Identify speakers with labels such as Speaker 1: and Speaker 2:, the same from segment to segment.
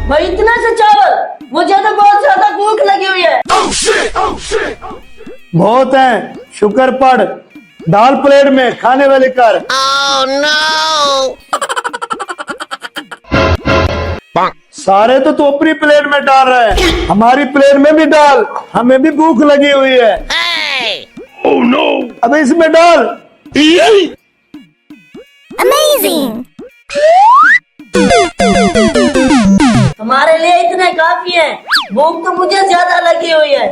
Speaker 1: भाई इतना से चावल, मुझे तो बहुत ज्यादा भूख लगी हुई है।
Speaker 2: बहुत है, शुक्र पढ़। दाल प्लेट में खाने वाले कर। सारे तो तू अपनी प्लेट में डाल रहा है, हमारी प्लेट में भी डाल, हमें भी भूख लगी हुई है। Oh no! अबे इसमें डाल।
Speaker 3: Amazing!
Speaker 1: हमारे लिए इतने काफी है, भूख तो मुझे ज्यादा लगी हुई है।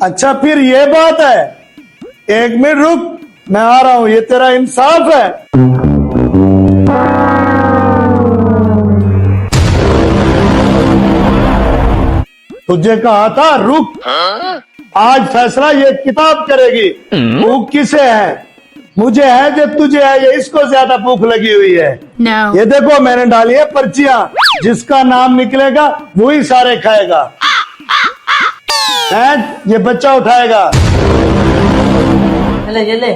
Speaker 2: अच्छा फिर ये बात है, एक मिनट रुक, मैं आ रहा हूं, ये तेरा इंसाफ है। तुझे कहा था रुक। आज फैसला ये किताब करेगी। भूख किसे है, मुझे है जब तुझे है, ये इसको ज्यादा भूख लगी हुई है।
Speaker 3: No.
Speaker 2: ये देखो मैंने डाली है पर्चियां, जिसका नाम निकलेगा वही सारे खाएगा। ये बच्चा उठाएगा।
Speaker 1: ले ले।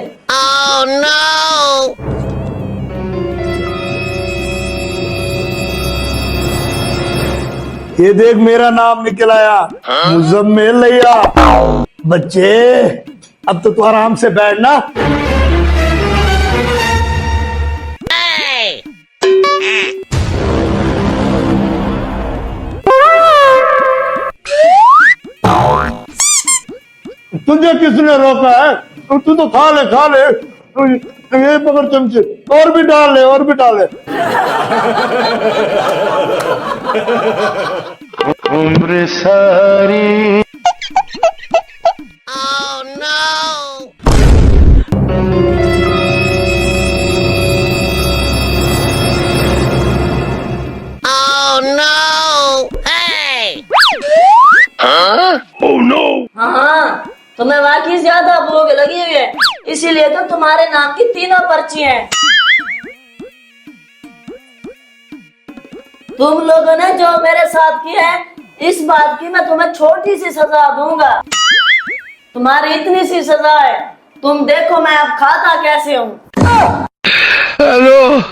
Speaker 2: ये देख मेरा नाम निकल आया, मुजम्मिल लिया। बच्चे अब तो तू आराम से बैठना। तुझे किसने रोका है? तू तो खा ले खा ले। ये पकड़ चमचे, और भी डाल ले, और भी डाल ले। उम्र सारी।
Speaker 1: हाँ, तुम्हें वाकई ज्यादा भूख लगी हुई है, इसीलिए तो तुम्हारे नाम की तीनों पर्ची हैं। तुम लोगों ने जो मेरे साथ किया है, इस बात की मैं तुम्हें छोटी सी सजा दूंगा। तुम्हारी इतनी सी सजा है, तुम देखो मैं अब खाता कैसे हूँ।
Speaker 2: हेलो।